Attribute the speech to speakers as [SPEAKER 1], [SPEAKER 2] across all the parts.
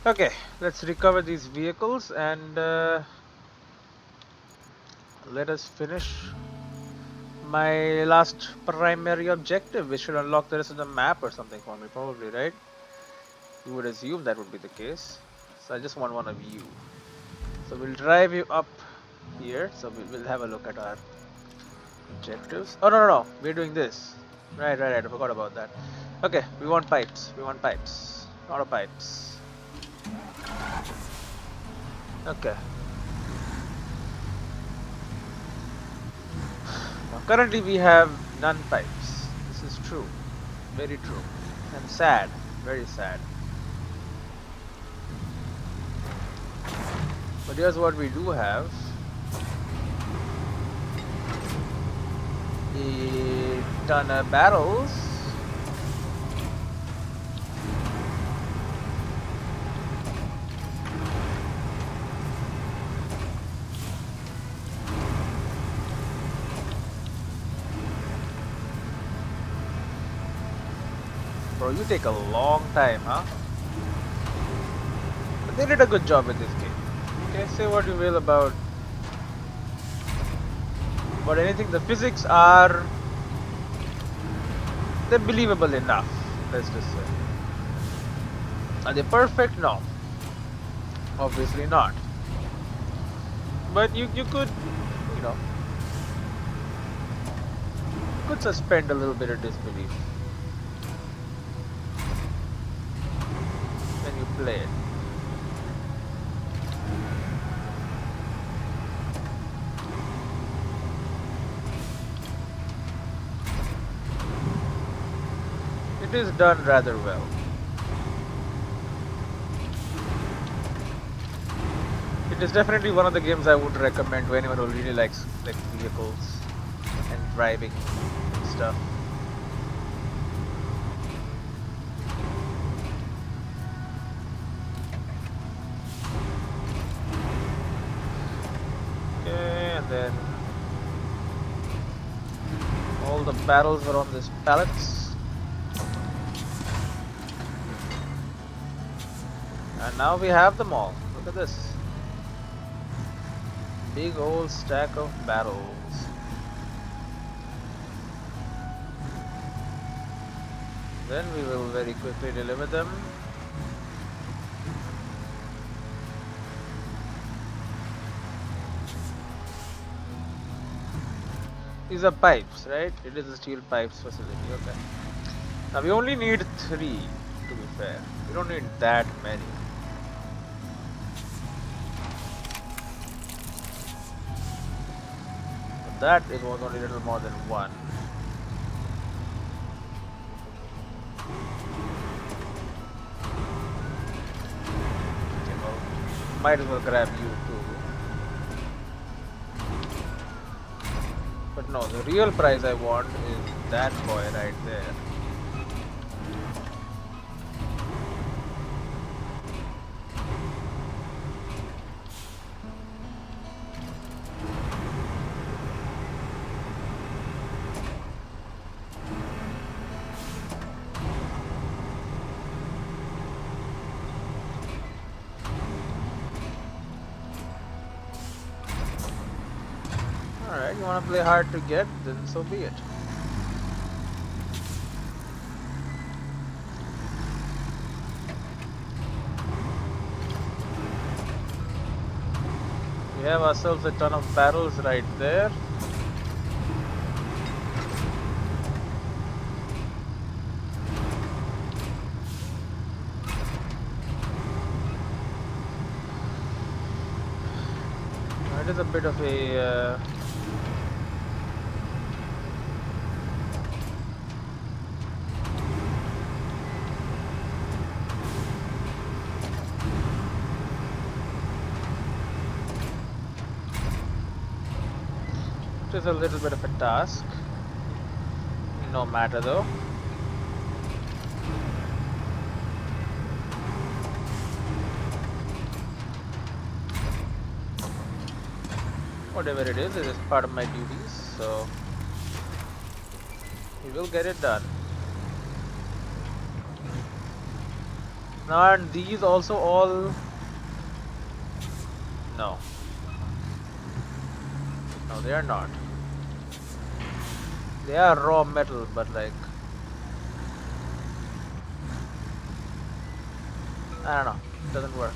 [SPEAKER 1] Okay, let's recover these vehicles and let us finish my last primary objective, which should unlock the rest of the map or something for me, probably, right? You would assume that would be the case. So I just want one of you. So we'll drive you up here. So we'll have a look at our objectives. Oh, no. We're doing this. Right. I forgot about that. Okay, we want pipes. We want pipes. Lot of pipes. Okay. Now, currently we have none pipes. This is true. Very true. And sad. Very sad. But here's what we do have. A ton of barrels. Bro, you take a long time, huh? But they did a good job with this game. Okay, say what you will about anything. The physics are, they're believable enough. Let's just say. Are they perfect? No. Obviously not. But you could, you know, could suspend a little bit of disbelief when you play it. It is done rather well. It is definitely one of the games I would recommend to anyone who really likes like vehicles and driving and stuff. Okay, and then all the barrels are on this pallets. And now we have them all. Look at this. Big old stack of barrels. Then we will very quickly deliver them. These are pipes, right? It is a steel pipes facility, okay. Now we only need 3, to be fair. We don't need that many. But that is was only a little more than 1. Okay, well, might as well grab you too. But no, the real prize I want is that boy right there. Alright, you wanna play hard to get, then so be it. We have ourselves a ton of barrels right there. It is a bit of a it is a little bit of a task. No matter though. Whatever it is part of my duties, so we will get it done. Aren't these also all? No, no, they are not. They are raw metal, but like I don't know, doesn't work.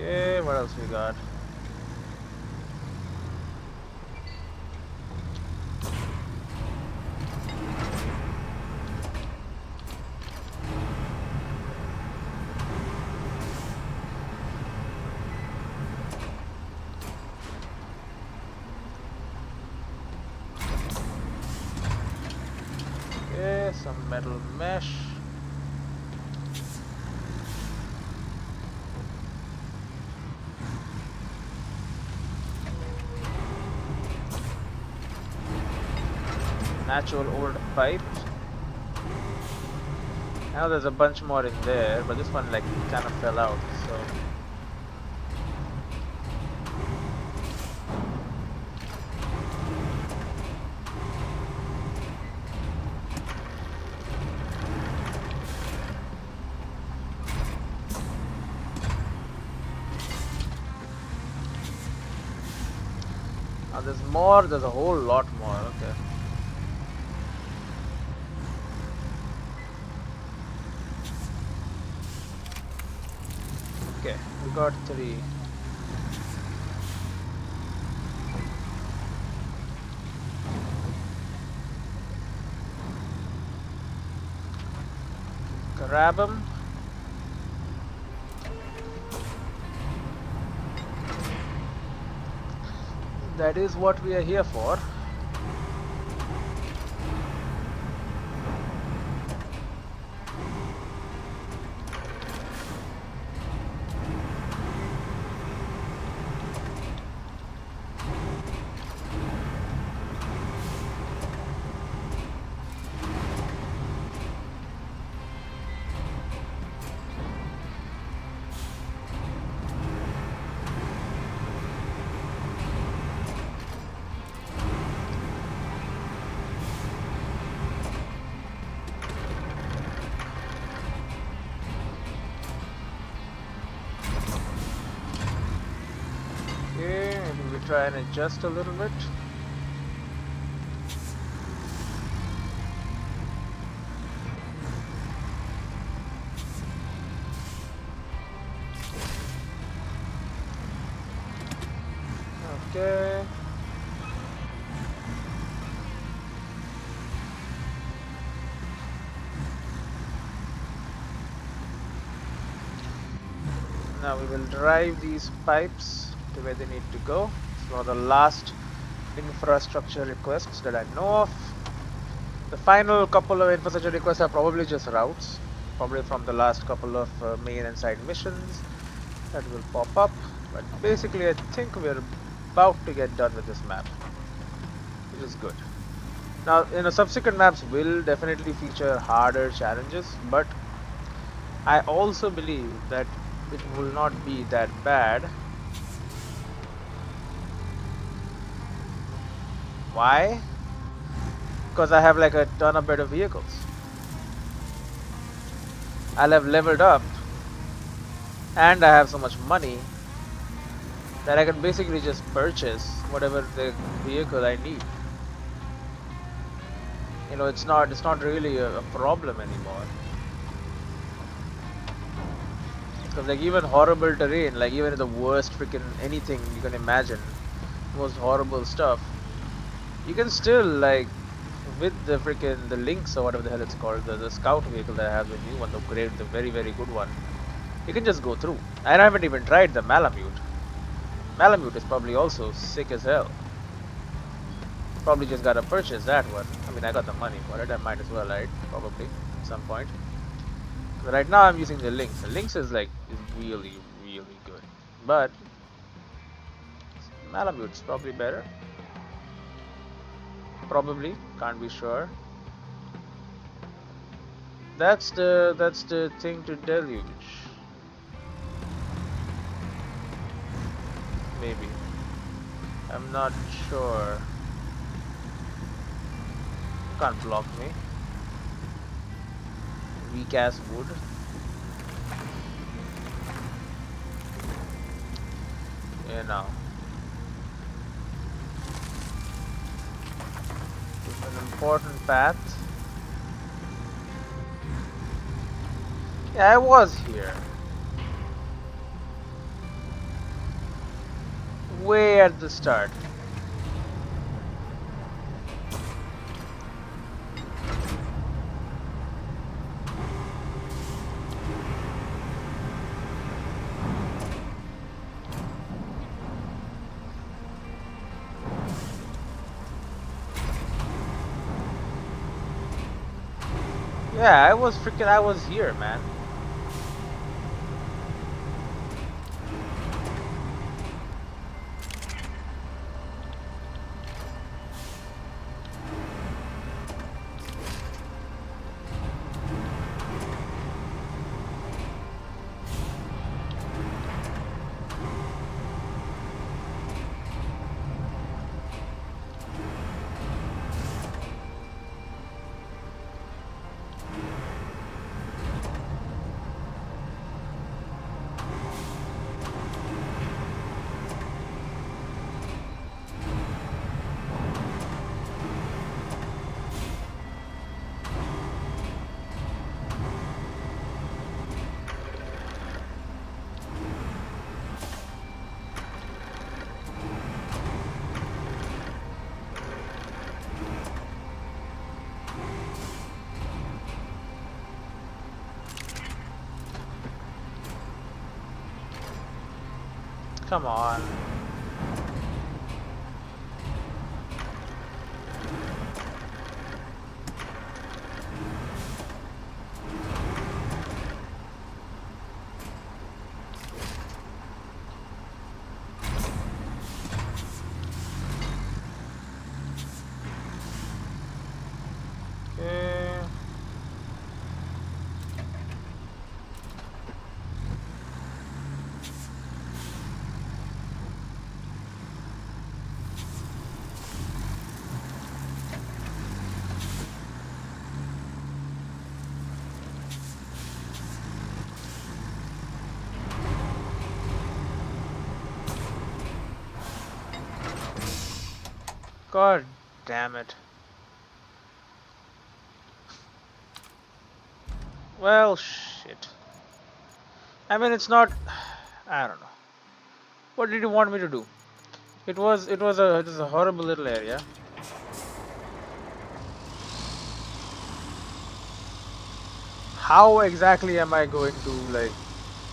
[SPEAKER 1] Okay, what else we got? Okay, some metal mesh. Natural old pipe. Now there's a bunch more in there, but this one like kind of fell out, so now there's more, there's a whole lot more, okay. Okay, we got 3. Grab them. That is what we are here for. Okay, maybe we try and adjust a little bit. Okay. Now we will drive these pipes to where they need to go. It's one of the last infrastructure requests that I know of. The final couple of infrastructure requests are probably just routes, probably from the last couple of main and side missions that will pop up. But basically, I think we're about to get done with this map, which is good. Now, subsequent maps will definitely feature harder challenges, but I also believe that it will not be that bad. Why? Because I have like a ton of better vehicles. I'll have leveled up and I have so much money that I can basically just purchase whatever the vehicle I need. It's not really a problem anymore. Because like even horrible terrain, like even the worst freaking anything you can imagine, most horrible stuff, you can still like with the freaking the Lynx or whatever the hell it's called, the scout vehicle that I have, the new one, the very very good one, you can just go through. And I haven't even tried the Malamute. Malamute is probably also sick as hell. Probably just gotta purchase that one. I mean, I got the money for it. I might as well, right? Probably at some point. But right now, I'm using the Lynx. The Lynx is really, really good. But Malamute's probably better. Probably, can't be sure. That's the thing to deluge. Maybe. I'm not sure. You can't block me. Weak ass wood. Yeah, now. It's an important path. Yeah, I was here. Way at the start. Yeah, I was here, man. Come on. Okay. God damn it. Well, shit. I mean, it's not. I don't know. What did you want me to do? It was a horrible little area. How exactly am I going to like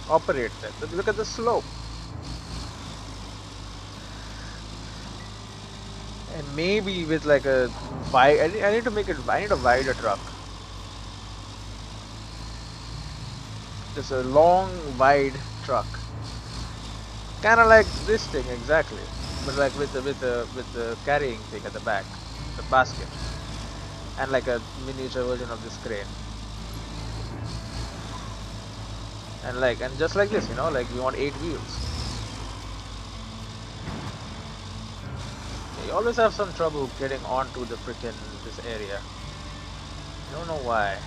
[SPEAKER 1] operate that? Look at the slope. And maybe with like a wide. I need to make it. I need a wider truck. Just a long, wide truck. Kind of like this thing exactly, but like with the carrying thing at the back, the basket, and like a miniature version of this crane. And just like this, like we want 8 wheels. You always have some trouble getting onto the frickin' this area. I don't know why.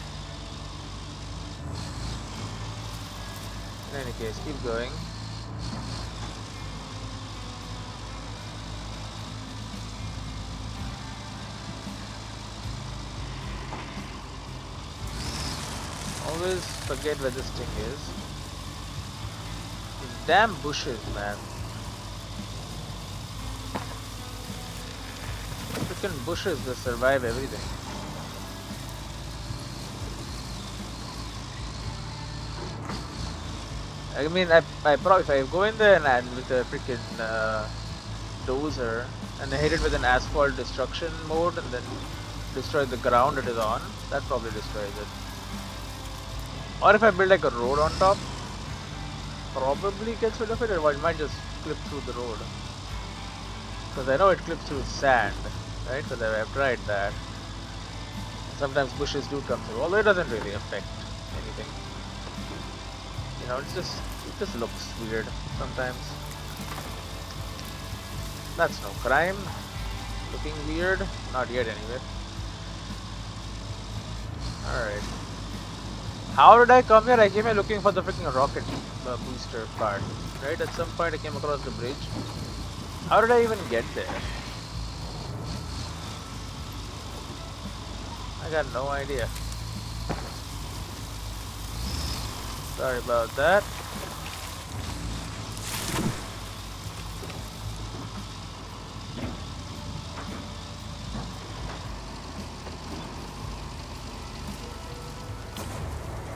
[SPEAKER 1] In any case, keep going. Always forget where this thing is. These damn bushes, man. Frickin' bushes that survive everything. I mean, I probably if I go in there and with a freaking dozer and I hit it with an asphalt destruction mode and then destroy the ground it is on, that probably destroys it. Or if I build like a road on top, probably gets rid of it, or it might just clip through the road. Because I know it clips through sand, right? Because I've tried that. Sometimes bushes do come through, although it doesn't really affect anything. It just looks weird sometimes. That's no crime. Looking weird. Not yet anyway. Alright. How did I come here? I came here looking for the freaking rocket booster part. Right? At some point I came across the bridge. How did I even get there? I got no idea. Sorry about that.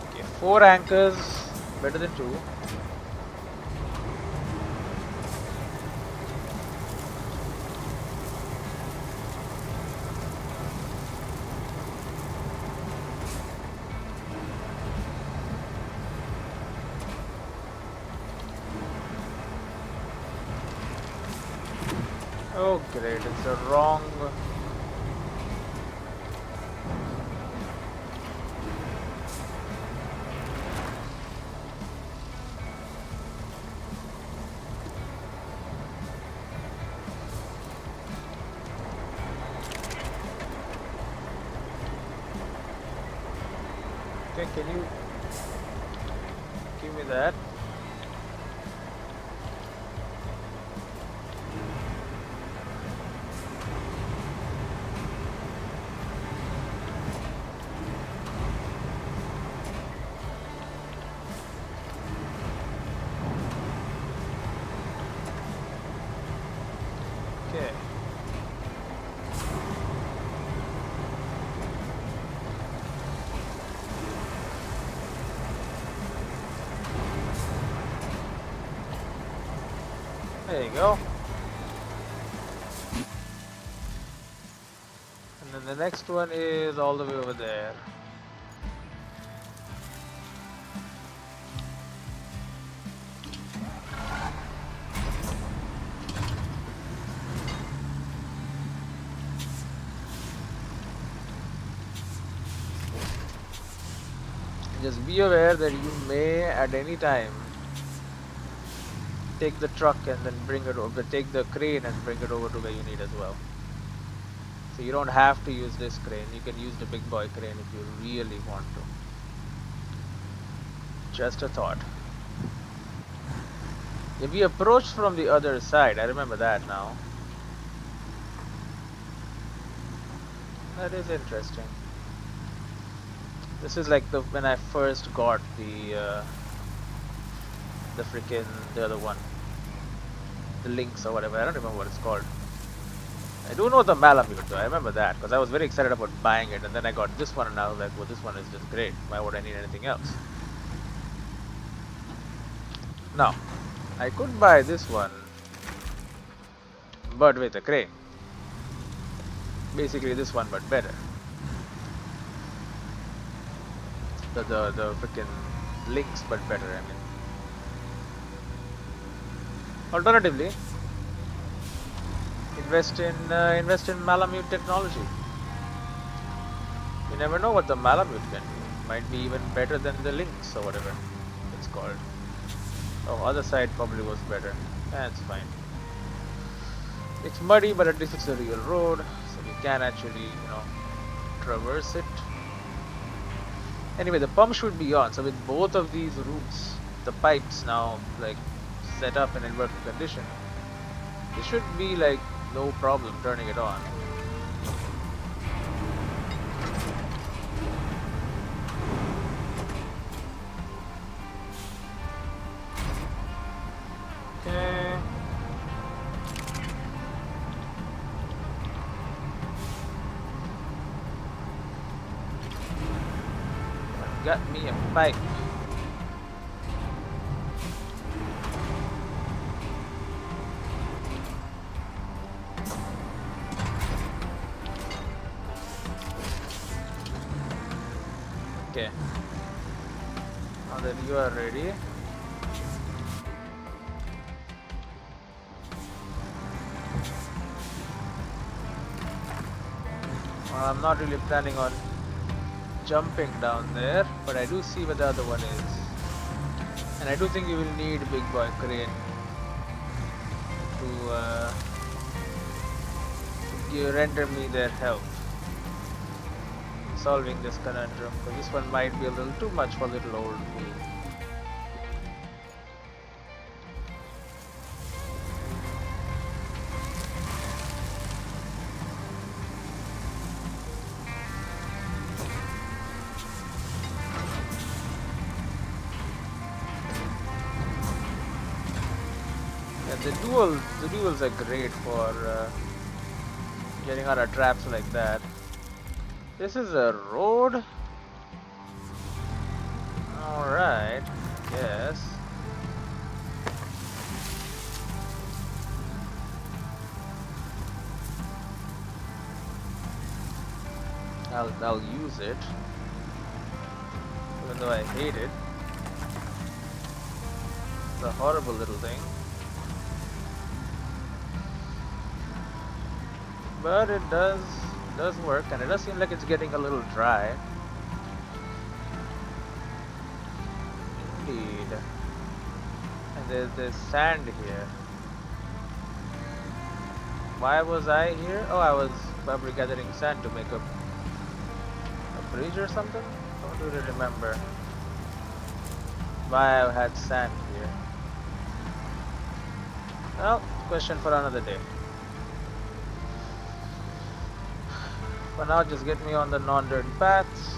[SPEAKER 1] Okay, 4 anchors. Better than 2. Oh great, it's the wrong... Okay, can you give me that? Okay. There you go. And then the next one is all the way over there. Just be aware that you may at any time take the truck and then bring it over, take the crane and bring it over to where you need as well. So you don't have to use this crane, you can use the big boy crane if you really want to. Just a thought. Yeah, we approached from the other side, I remember that now. That is interesting. This is like when I first got the other one, the links or whatever. I don't remember what it's called. I do know the Malamute though. I remember that because I was very excited about buying it, and then I got this one, and I was like, "Well, this one is just great. Why would I need anything else?" Now, I could buy this one, but with a crane. Basically, this one, but better. The freaking links, but better. I mean. Alternatively, invest in Malamute technology. You never know what the Malamute can do. Might be even better than the links or whatever it's called. Oh, other side probably was better. That's fine. It's muddy, but at least it's a real road, so we can actually, traverse it. Anyway, the pump should be on. So with both of these routes, the pipes now like set up and in working condition, it should be like no problem turning it on. Okay. Got me a pipe. Okay. Now that you are ready. Well, I'm not really planning on jumping down there, but I do see where the other one is, and I do think you will need a big boy crane to you render me their help in solving this conundrum, because this one might be a little too much for little old me. Yeah, the duels are great for getting out of traps like that. This is a road. Alright, yes. I'll use it. Even though I hate it. It's a horrible little thing. But it does work, and it does seem like it's getting a little dry. Indeed. And there's sand here. Why was I here? Oh, I was probably gathering sand to make a bridge or something? Don't really remember why I had sand here. Well, question for another day. For now, just get me on the non-dirt paths.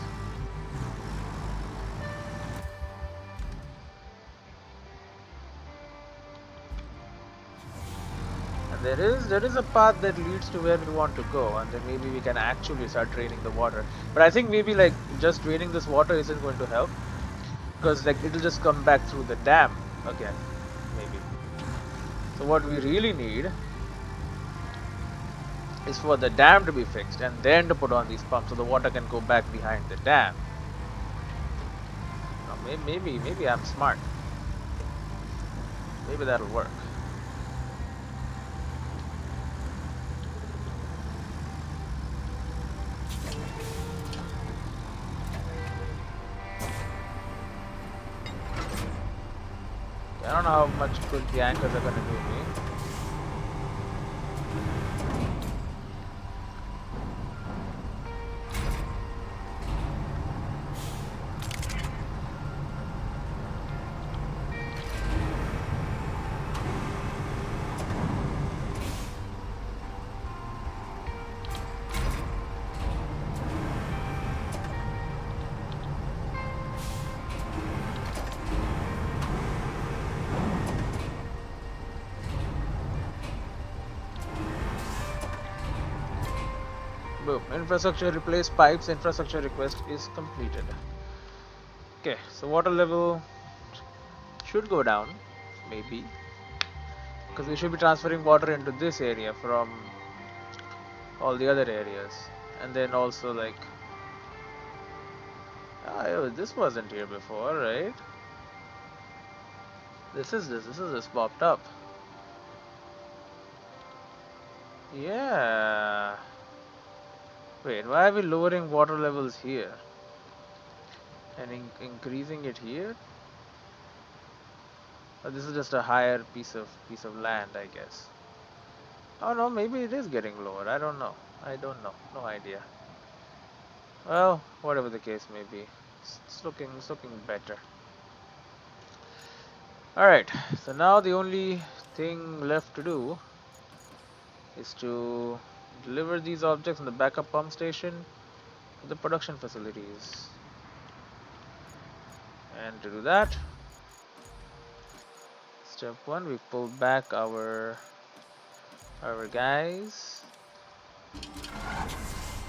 [SPEAKER 1] And there is a path that leads to where we want to go, and then maybe we can actually start draining the water. But I think maybe like just draining this water isn't going to help, because like it'll just come back through the dam again, maybe. So what we really need is for the dam to be fixed and then to put on these pumps so the water can go back behind the dam. Now, maybe I'm smart. Maybe that'll work. I don't know how much good the anchors are gonna do me. Boom. Infrastructure replace pipes. Infrastructure request is completed. Okay, so water level should go down, maybe, because we should be transferring water into this area from all the other areas, and then also like, this wasn't here before, right? This is this popped up. Yeah. Wait, why are we lowering water levels here and increasing it here? Oh, this is just a higher piece of land, I guess. Oh no, maybe it is getting lower. I don't know. I don't know. No idea. Well, whatever the case may be, it's looking better. All right. So now the only thing left to do is to deliver these objects in the backup pump station to the production facilities. And to do that, step 1, we pull back our guys.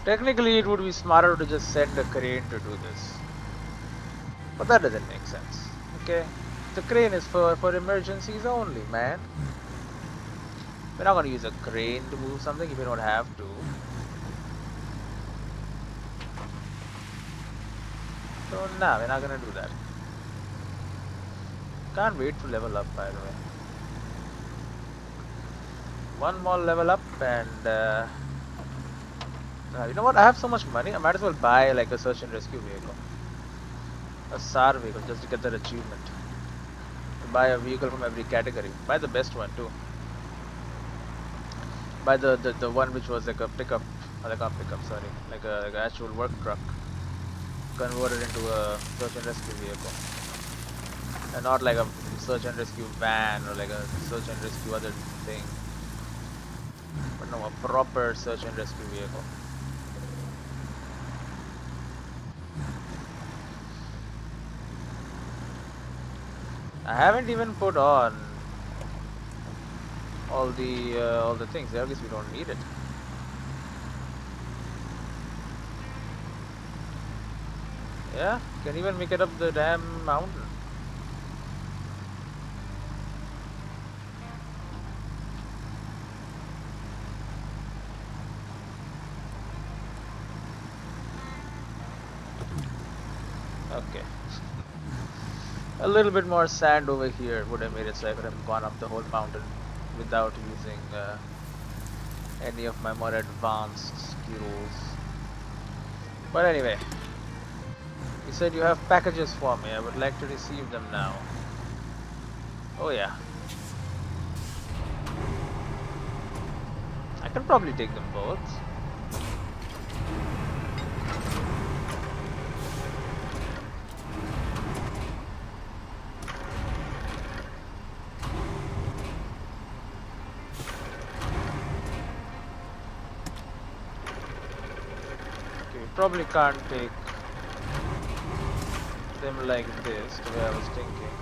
[SPEAKER 1] Technically, it would be smarter to just send a crane to do this, but that doesn't make sense. Okay, the crane is for emergencies only, man. We're not gonna use a crane to move something if we don't have to. So nah, we're not gonna do that. Can't wait to level up, by the way. One more level up, and you know what? I have so much money, I might as well buy like a search and rescue vehicle, a SAR vehicle, just to get that achievement. Buy a vehicle from every category. Buy the best one too. By the one which was like a pickup, or like a pickup, sorry, like a actual work truck converted into a search and rescue vehicle, and not like a search and rescue van or like a search and rescue other thing, but no, a proper search and rescue vehicle. I haven't even put on all the things. I guess we don't need it. Yeah, can even make it up the damn mountain. Okay. A little bit more sand over here would have made it so I could have gone up the whole mountain without using any of my more advanced skills. But anyway, you said you have packages for me. I would like to receive them now. Oh yeah. I can probably take them both. Okay, we probably can't take them like this, the way I was thinking.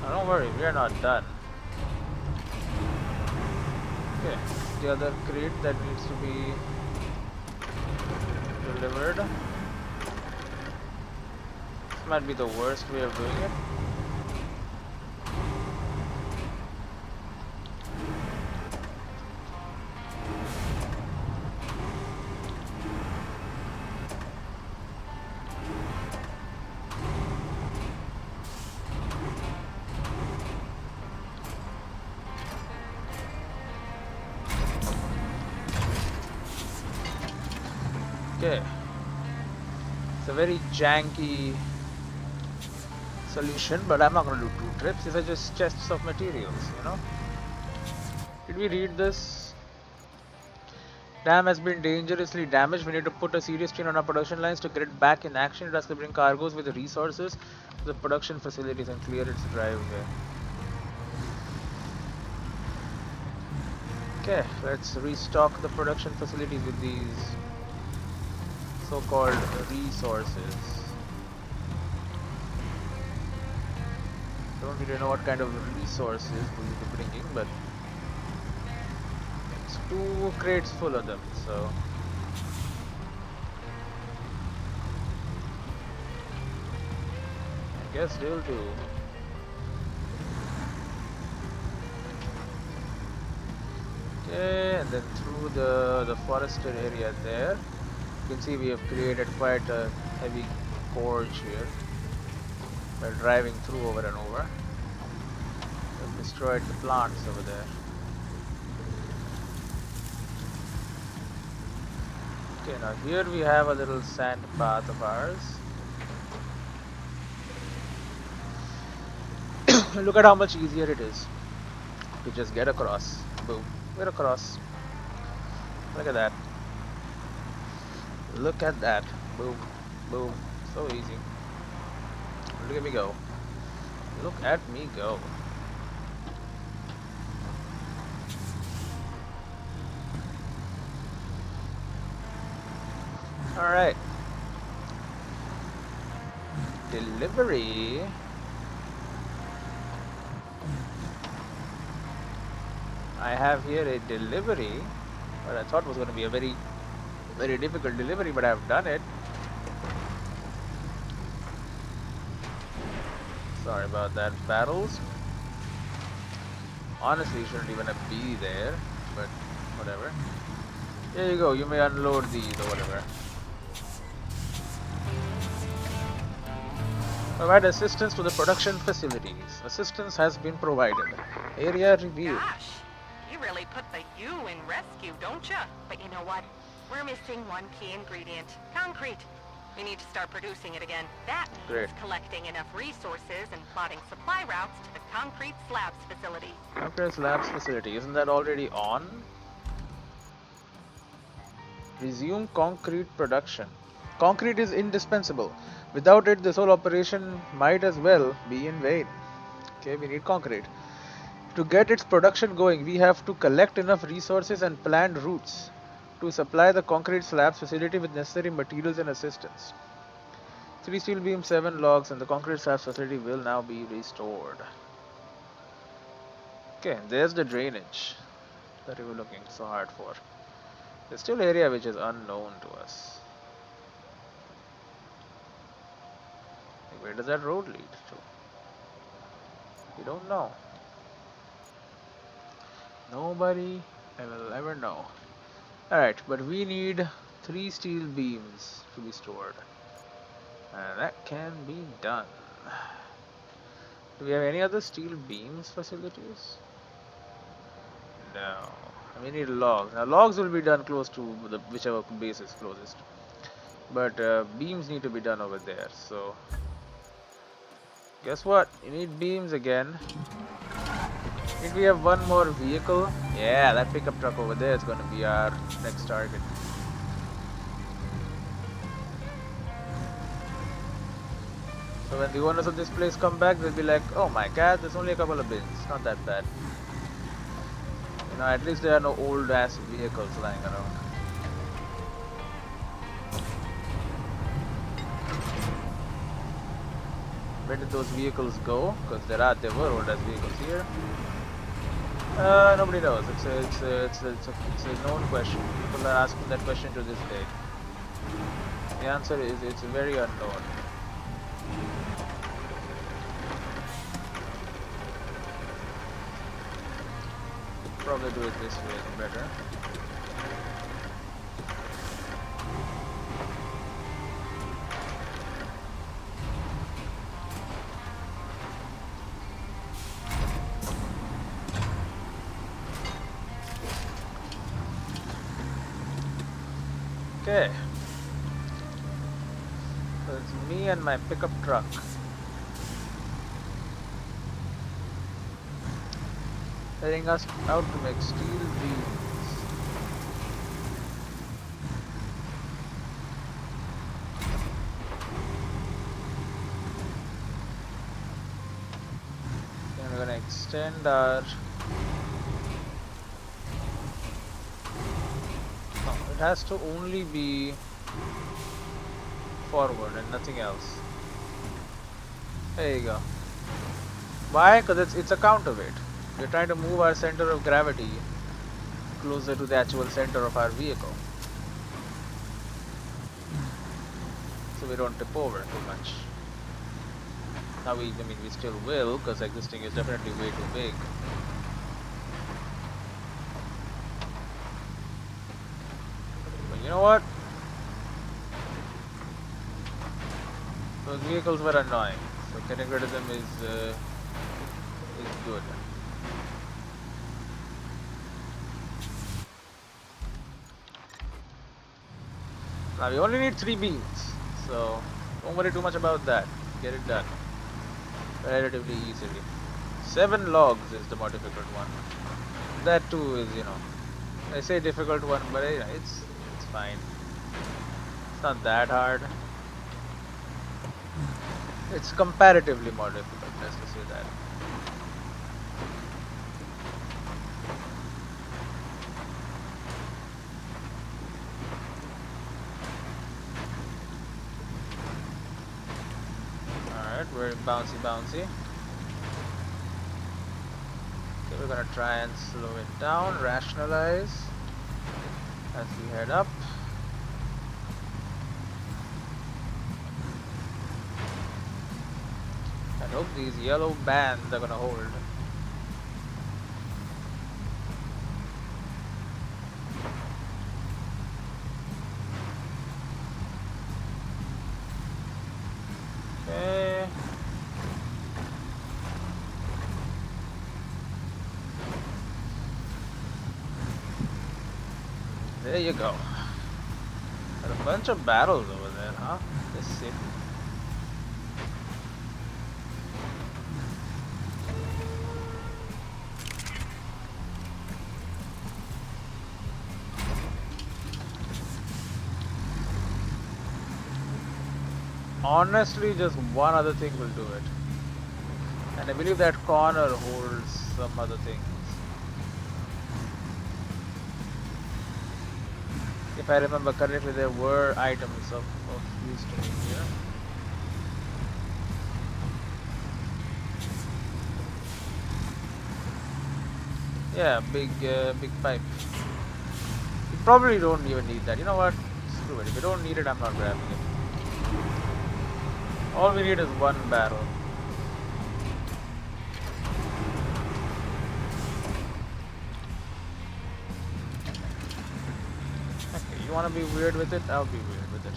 [SPEAKER 1] Oh, don't worry, we are not done. Okay, the other crate that needs to be delivered. This might be the worst way of doing it. Okay, it's a very janky solution, but I'm not going to do 2 trips. These are just chests of materials, you know. Did we read this? Dam has been dangerously damaged. We need to put a serious strain on our production lines to get it back in action. It has to bring cargoes with the resources to the production facilities and clear its driveway. Okay, let's restock the production facilities with these so-called resources. Don't really know what kind of resources we will be bringing, but it's 2 crates full of them, so I guess they'll do. Okay, and then through the forested area there, you can see we have created quite a heavy gorge here by driving through over and over. We've destroyed the plants over there. Okay, now here we have a little sand path of ours. Look at how much easier it is to just get across. Boom, we're across. Look at that. Look at that. Boom, boom. So easy. Look at me go. Look at me go. Alright. Delivery. I have here a delivery. What I thought was going to be a very difficult delivery, but I've done it. Sorry about that, battles. Honestly, shouldn't even have be there, but whatever. Here you go, you may unload these or whatever. Provide assistance to the production facilities. Assistance has been provided. Area review.
[SPEAKER 2] Gosh, you really put the U in rescue, don't you? But you know what? We're missing one key ingredient. Concrete. We need to start producing it again. That means
[SPEAKER 1] Great.
[SPEAKER 2] collecting enough resources and plotting supply routes to the concrete slabs facility.
[SPEAKER 1] Concrete slabs facility. Isn't that already on? Resume concrete production. Concrete is indispensable. Without it, this whole operation might as well be in vain. Okay, we need concrete. To get its production going, we have to collect enough resources and planned routes to supply the concrete slabs facility with necessary materials and assistance. 3 steel beams, 7 logs, and the concrete slabs facility will now be restored. Okay, there's the drainage that we were looking so hard for. There's still area which is unknown to us. Like, where does that road lead to? We don't know. Nobody will ever know. Alright, but we need 3 steel beams to be stored. And that can be done. Do we have any other steel beams facilities? No. We need logs. Now logs will be done close to the whichever base is closest. But beams need to be done over there. So guess what? You need beams again. Need we have one more vehicle? Yeah, that pickup truck over there is going to be our next target. So when the owners of this place come back, they'll be like, oh my god, there's only a couple of bins. Not that bad. You know, at least there are no old ass vehicles lying around. Where did those vehicles go? Because there were old ass vehicles here. Nobody knows. It's a known question. People are asking that question to this day. The answer is it's very unknown. Probably do it this way, it's better. Okay. So it's me and my pickup truck. Heading us out to make steel beams. Then we're gonna extend our... No, it has to only be forward and nothing else. There you go. Why? Because it's a counterweight. We're trying to move our center of gravity closer to the actual center of our vehicle, so we don't tip over too much. Now we still will, because like this thing is definitely way too big. But you know what? Those vehicles were annoying, so getting rid of them is good. Now we only need 3 beams, so don't worry too much about that. Get it done relatively easily. 7 logs is the more difficult one. That too is, you know, I say difficult one, but it's fine. It's not that hard. It's comparatively more difficult, let's just say that. Very bouncy. Okay, we're gonna try and slow it down, rationalize as we head up. I hope these yellow bands are gonna hold. Okay. There you go. Got a bunch of barrels over there, huh? Honestly, just one other thing will do it. And I believe that corner holds some other things. If I remember correctly, there were items of use to me here. Yeah, big pipe. You probably don't even need that. You know what? Screw it. If you don't need it, I'm not grabbing it. All we need is one barrel. Okay, you want to be weird with it? I'll be weird with it.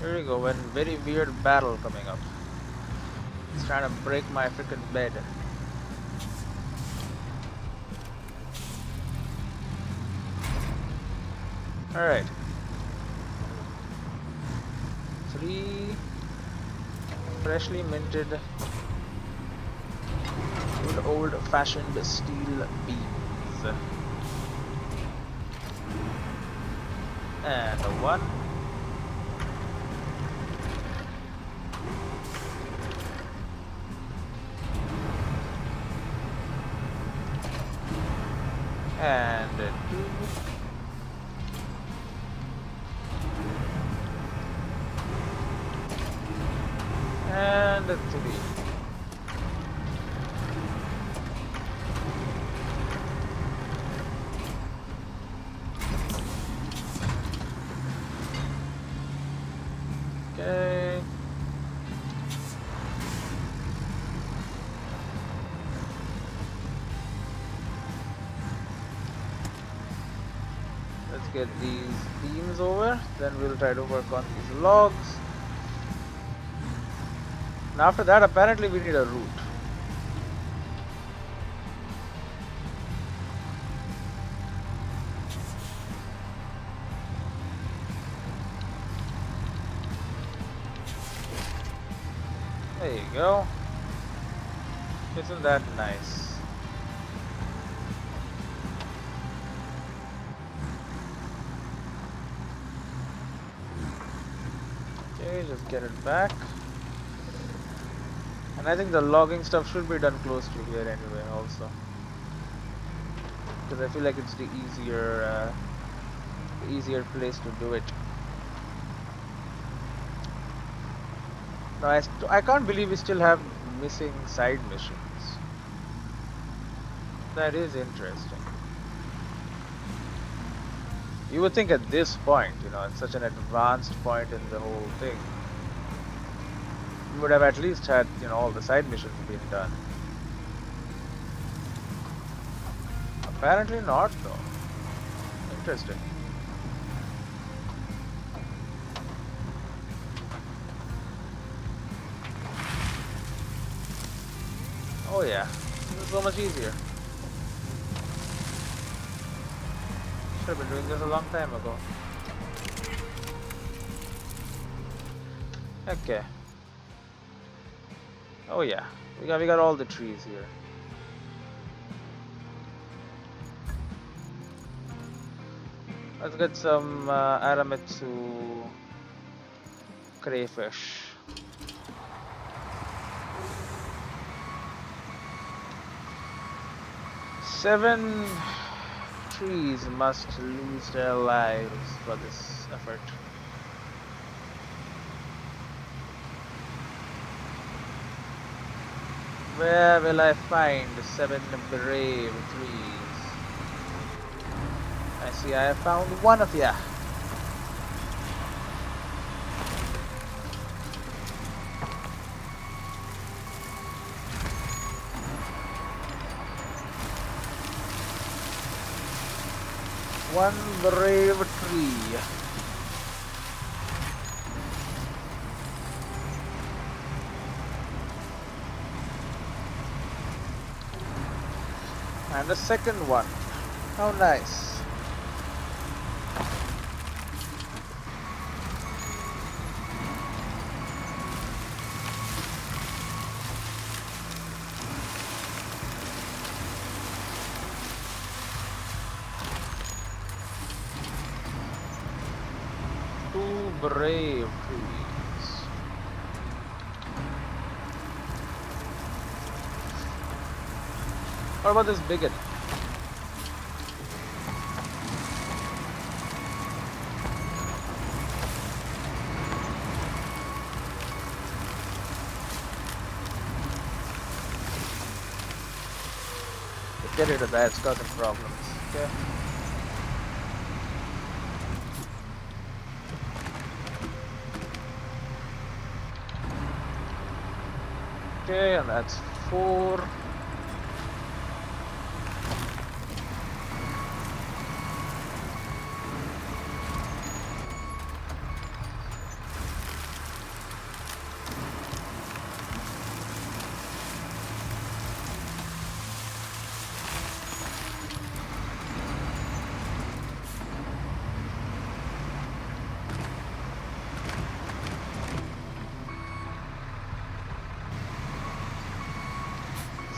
[SPEAKER 1] Here we go. One very weird battle coming up. It's trying to break my freaking bed. Alright. 3 freshly minted good old-fashioned steel beams. And a 1. And a 2. And a 3. Okay. Let's get these beams over, then we'll try to work on these logs. And after that, apparently we need a route. There you go. Isn't that nice? Okay, just get it back. And I think the logging stuff should be done close to here anyway also. Because I feel like it's the easier place to do it. No, I can't believe we still have missing side missions. That is interesting. You would think at this point, you know, at such an advanced point in the whole thing, we would have at least had, you know, all the side missions being done. Apparently not, though. Interesting. Oh yeah, this is so much easier. Should have been doing this a long time ago. Okay. Oh yeah, we got all the trees here. Let's get some Aramitsu crayfish. Seven trees must lose their lives for this effort. Where will I find 7 brave trees? I see I have found one of ya. One brave tree. And the second one. How nice. Two brave trees. What about this bigot? Get rid of that, it's causing problems. Okay. Okay, and that's 4.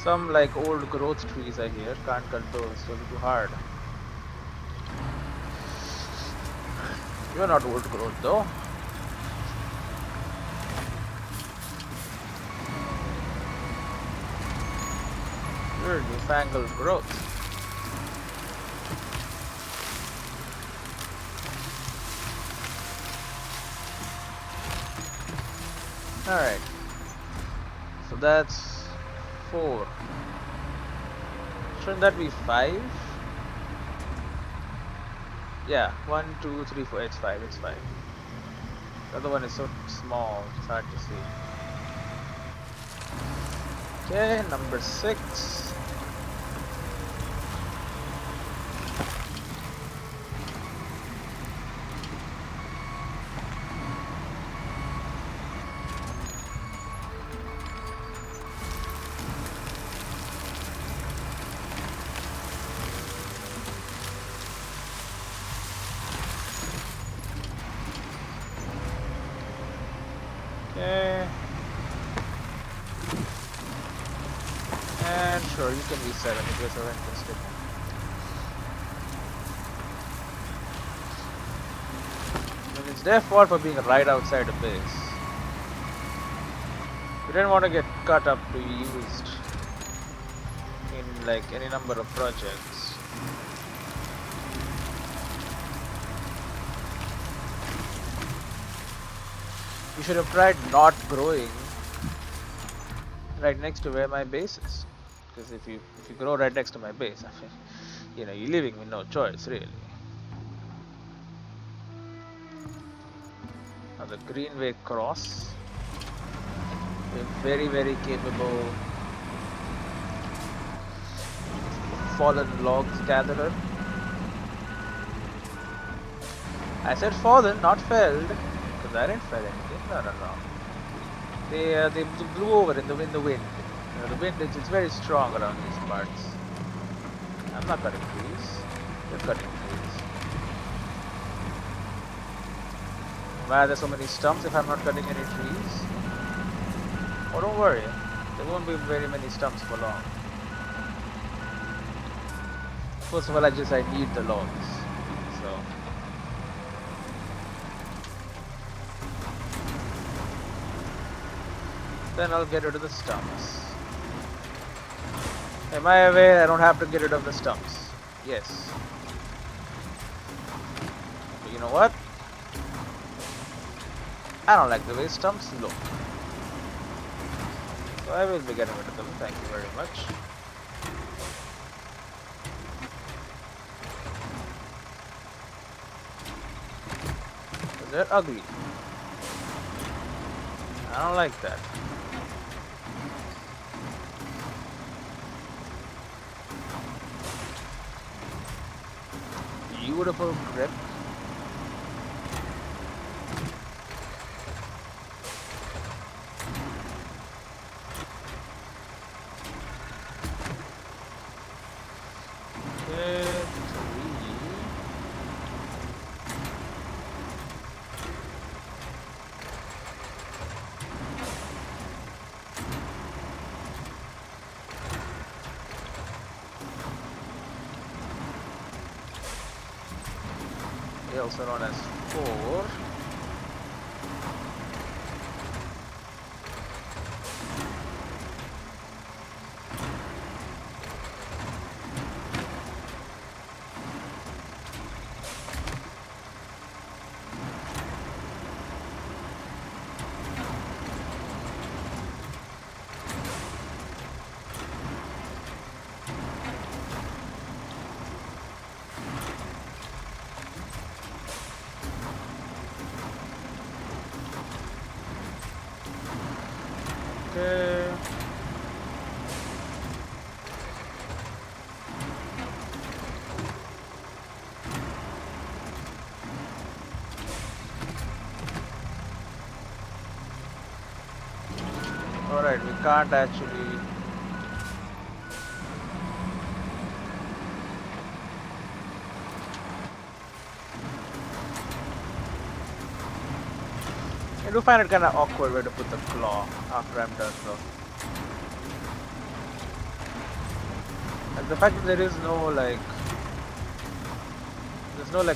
[SPEAKER 1] Some like old growth trees I hear can't control, it's a little too hard. You're not old growth though. You're newfangled growth. Alright. So that's 4. Shouldn't that be 5? Yeah, 1, 2, 3, 4. It's 5, it's 5. The other one is so small, it's hard to see. Okay, number 6. Okay. And sure, you can be 7 if you're so interested. I mean, it's their fault for being right outside the base. We didn't want to get cut up to be used in like any number of projects. You should have tried not growing right next to where my base is. Because if you grow right next to my base, I mean, you know, you're leaving with no choice really. Now the Greenway Cross, a very capable fallen logs gatherer. I said fallen, not felled, because I didn't fell anything. No. They blew over in the wind. You know, the wind is very strong around these parts. I'm not cutting trees. They're cutting trees. Why are there so many stumps if I'm not cutting any trees? Oh, don't worry. There won't be very many stumps for long. First of all, I need the logs. So. Then I'll get rid of the stumps. Am I aware I don't have to get rid of the stumps? Yes. But you know what? I don't like the way stumps look. So I will be getting rid of them. Thank you very much. Because they're ugly. I don't like that. Beautiful grip. Okay, 3. Also known as 4. Okay. Alright, we can't actually. I do find it kind of awkward where to put the claw after I'm done though. And the fact that there's no like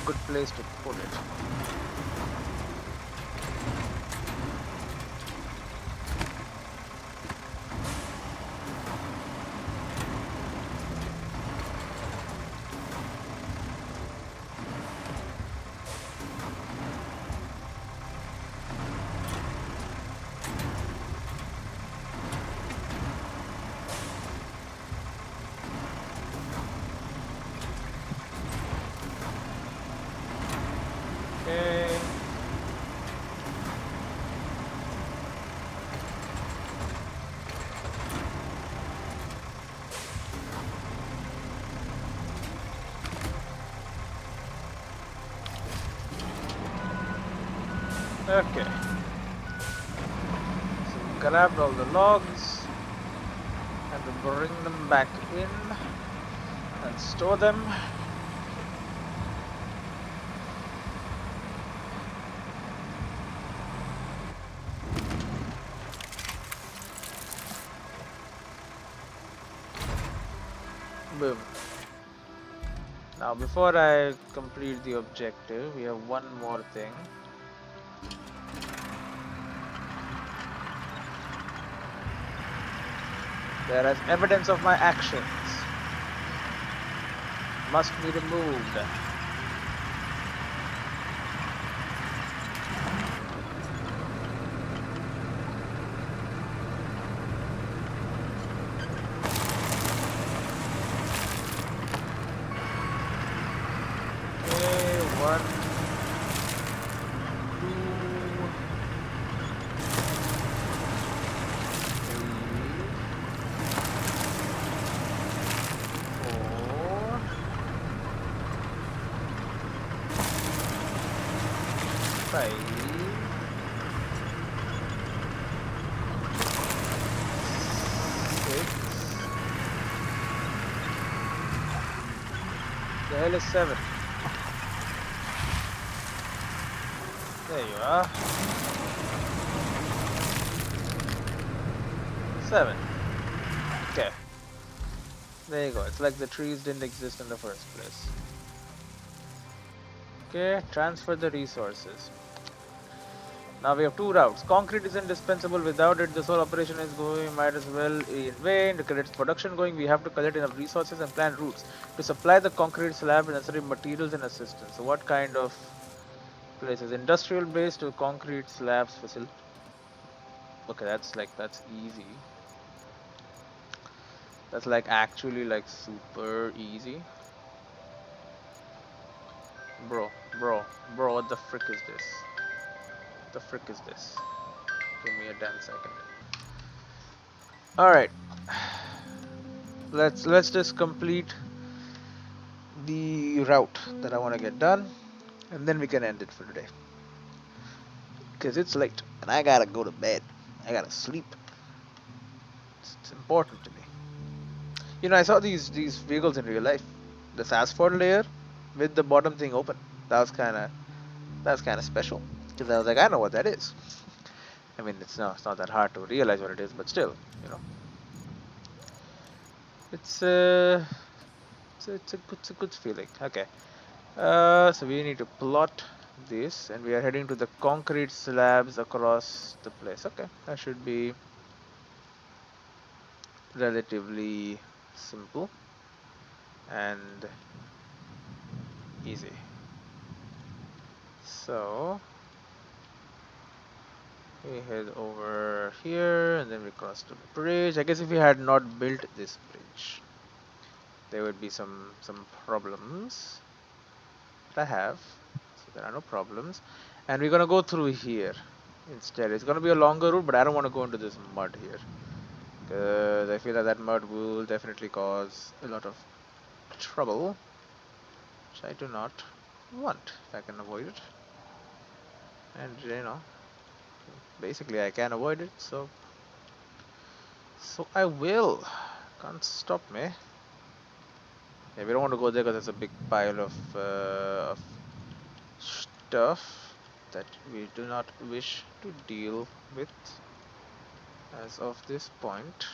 [SPEAKER 1] good place to put it. Okay. Okay. So we grabbed all the logs and we bring them back in and store them. Boom. Now before I complete the objective, we have one more thing. There is evidence of my actions. Must be removed. Okay, 1, 2, 3, 4, 5, 6. The hell is 7? There you are. 7. Okay. There you go. It's like the trees didn't exist in the first place. Okay, transfer the resources. Now we have two routes. Concrete is indispensable. Without it, this whole operation is going, might as well in vain. To get its production going, we have to collect enough resources and plan routes to supply the concrete slab with necessary materials and assistance. So what kind of places? Industrial base to concrete slabs facility. Okay, that's easy. That's like actually like super easy. Bro, bro, what the frick is this? What the frick is this? Give me a damn second. Alright. Let's just complete the route that I want to get done, and then we can end it for today. Because it's late, and I gotta go to bed. I gotta sleep. It's important to me. You know, I saw these vehicles in real life. This asphalt layer with the bottom thing open. That was kind of special. Because I was like, I know what that is. I mean, it's not that hard to realize what it is, but still, you know, it's it's a good feeling. Okay. So we need to plot this, and we are heading to the concrete slabs across the place. Okay, that should be relatively simple and easy. So we head over here and then we cross to the bridge. I guess if we had not built this bridge, there would be some problems. But I have, so there are no problems. And we're gonna go through here instead. It's gonna be a longer route, but I don't want to go into this mud here because I feel that that mud will definitely cause a lot of trouble, which I do not want if I can avoid it. And you know, basically I can avoid it, so I will. Can't stop me. Yeah, we don't want to go there because there's a big pile of stuff that we do not wish to deal with as of this point.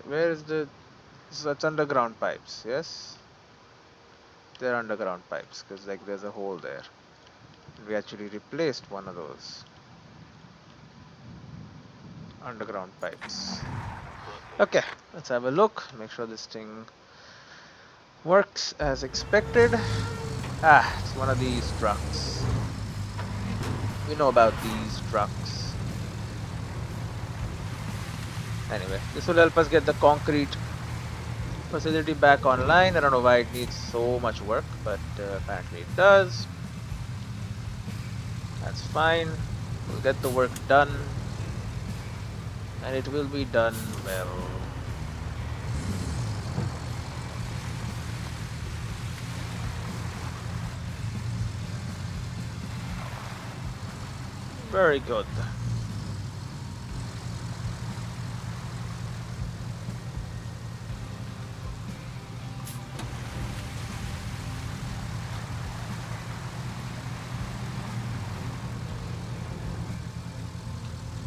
[SPEAKER 1] Where is the? So that's underground pipes. Yes, they're underground pipes because like there's a hole there. We actually replaced one of those underground pipes. Okay, let's have a look. Make sure this thing works as expected. Ah, it's one of these trucks. We know about these trucks. Anyway, this will help us get the concrete facility back online. I don't know why it needs so much work, but apparently it does. That's fine. We'll get the work done, and it will be done well. Very good.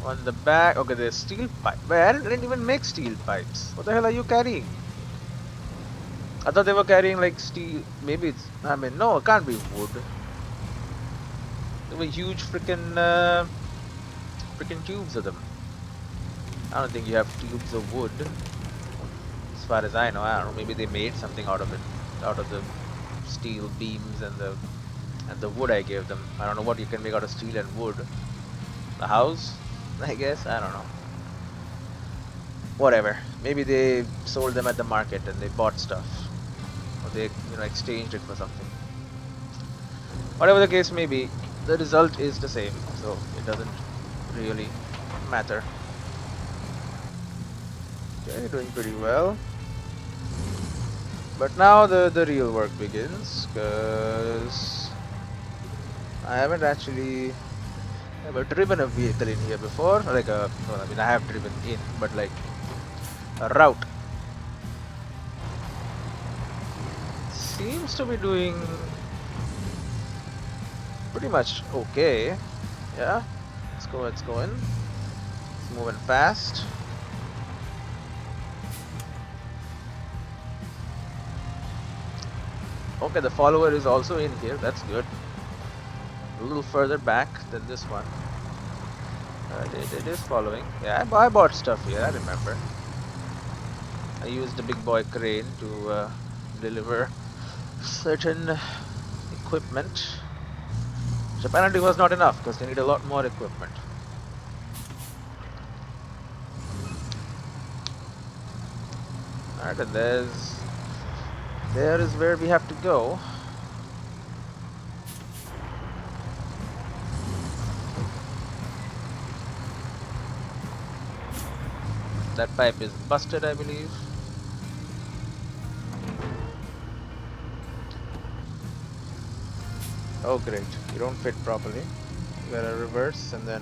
[SPEAKER 1] On the back, okay, there's steel pipe. Wait, I didn't even make steel pipes. What the hell are you carrying? I thought they were carrying like steel. Maybe it's. I mean, no, it can't be wood. There were huge freaking tubes of them. I don't think you have tubes of wood. As far as I know, maybe they made something out of it, out of the steel beams and the wood I gave them. I don't know what you can make out of steel and wood. The house, I guess. I don't know. Whatever. Maybe they sold them at the market and they bought stuff, or they exchanged it for something. Whatever the case may be, the result is the same, so it doesn't really matter. Okay, doing pretty well. But now the real work begins, because I haven't actually ever driven a vehicle in here before. Like well, I mean, I have driven in, but like a route. Seems to be doing pretty much okay. Yeah, let's go. It's going. It's moving fast. Okay, the follower is also in here. That's good. A little further back than this one. It is following. Yeah, I bought stuff here. I remember. I used the big boy crane to deliver certain equipment, which apparently was not enough because they need a lot more equipment. Alright, and there is where we have to go. That pipe is busted, I believe. Oh great, you don't fit properly. You gotta reverse and then...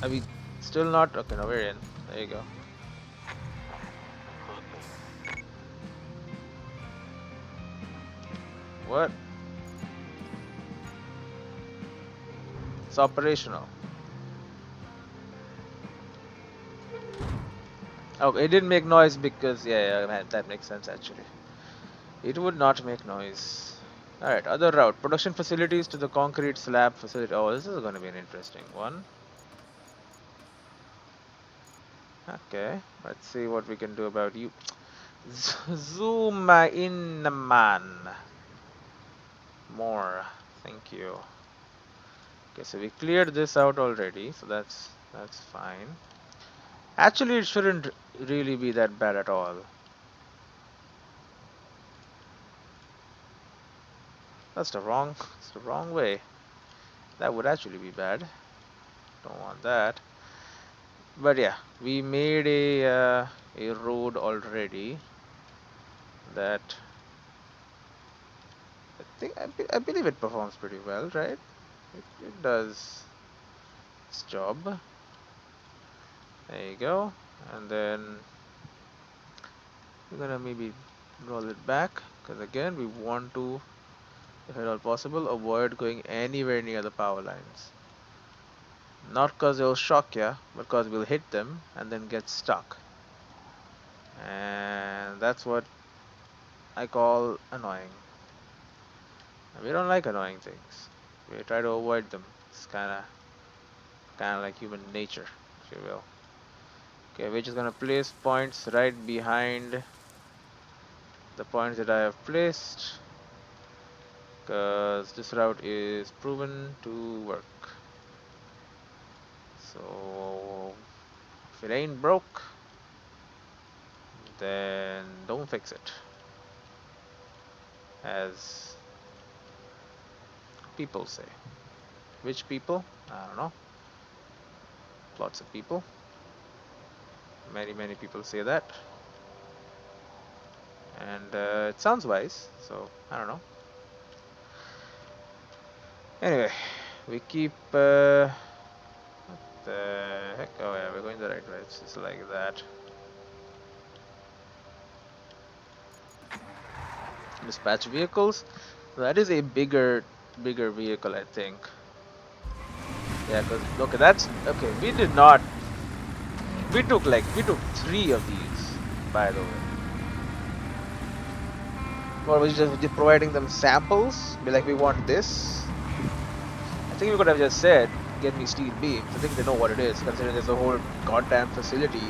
[SPEAKER 1] Are we still not? Okay, no, we're in. There you go. What? It's operational. Okay, it didn't make noise because yeah, man, that makes sense actually. It would not make noise. Alright, other route. Production facilities to the concrete slab facility. Oh, this is gonna be an interesting one. Okay, let's see what we can do about you. Zoom in, man. More. Thank you. Okay, so we cleared this out already, so that's fine. Actually, it shouldn't really be that bad at all. That's the wrong way. That would actually be bad. Don't want that. But yeah, we made a road already that I believe it performs pretty well, right? It does its job. There you go. And then we're gonna maybe roll it back because again we want to, if at all possible, avoid going anywhere near the power lines. Not because they'll shock ya, but because we'll hit them and then get stuck. And that's what I call annoying. We don't like annoying things. We try to avoid them. It's kinda like human nature, if you will. Okay, we're just gonna place points right behind the points that I have placed, because this route is proven to work. So if it ain't broke, then don't fix it. As people say. Which people? I don't know. Lots of people. Many people say that. And it sounds wise, so I don't know. Anyway, we keep. What the heck? Oh, yeah, we're going the right way. It's just like that. Dispatch vehicles. That is a bigger vehicle, I think. Yeah, because okay, that's okay. We took three of these, by the way. Or was just providing them samples? Be like, we want this. I think we could have just said, get me steel beams. I think they know what it is, considering there's a whole goddamn facility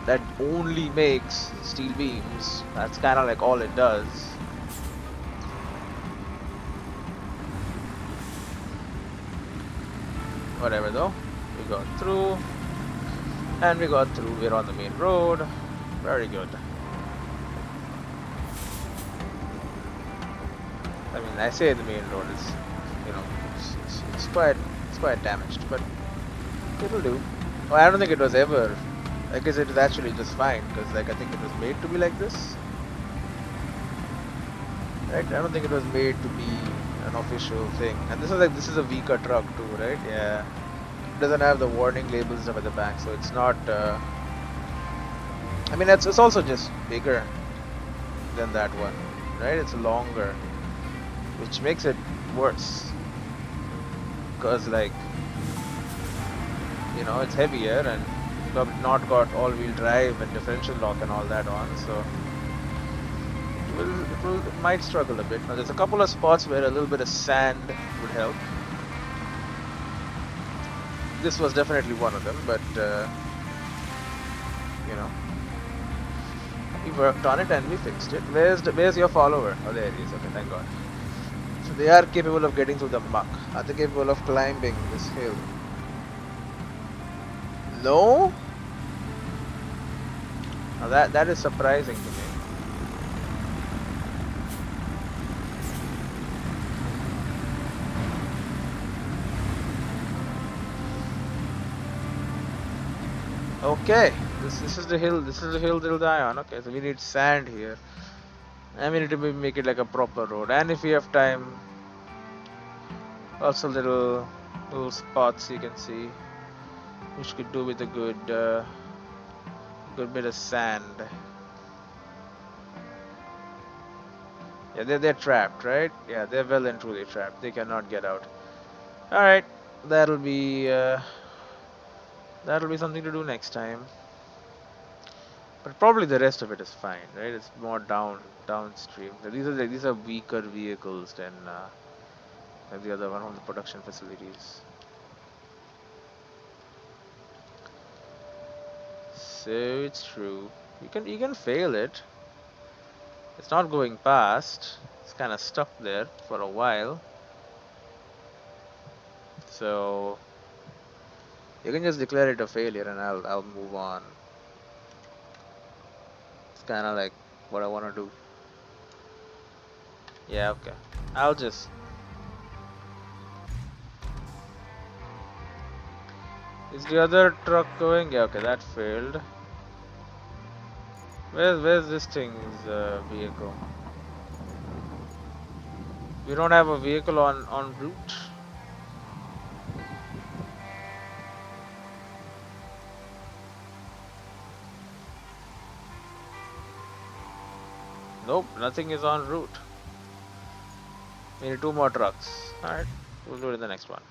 [SPEAKER 1] that only makes steel beams. That's kind of like all it does. Whatever though, we got through, and we got through. We're on the main road. Very good. I mean, I say the main road is, you know, it's quite damaged, but it'll do. Oh, I don't think it was ever. I guess it was actually just fine because, like, I think it was made to be like this, right? I don't think it was made to be an official thing. And this is a weaker truck too, right? Yeah. It doesn't have the warning labels stuff at the back, so it's not. I mean, it's also just bigger than that one, right? It's longer, which makes it worse. Because, like, you know, it's heavier and not got all-wheel drive and differential lock and all that on, so it might struggle a bit. Now, there's a couple of spots where a little bit of sand would help. This was definitely one of them, but you know, we worked on it and we fixed it. Where's your follower? Oh, there he is. Okay, thank God. So they are capable of getting through the muck. Are they capable of climbing this hill? No? Now that is surprising to me. Okay, this is the hill. This is the hill they'll die on. Okay, so we need sand here. And we need to make it like a proper road. And if we have time, also little spots you can see, which could do with a good bit of sand. Yeah, they're trapped, right? Yeah, they're well and truly trapped. They cannot get out. All right, that'll be something to do next time. But probably the rest of it is fine, right? It's more downstream. So these are weaker vehicles than the other one from the production facilities. So it's true. You can fail it. It's not going past. It's kind of stuck there for a while. So you can just declare it a failure, and I'll move on. It's kind of like what I want to do. Yeah, okay. I'll just. Is the other truck going? Yeah, okay, that failed. Where's this thing's vehicle? We don't have a vehicle on route. Nope, nothing is en route. We need 2 more trucks. Alright, we'll do it in the next one.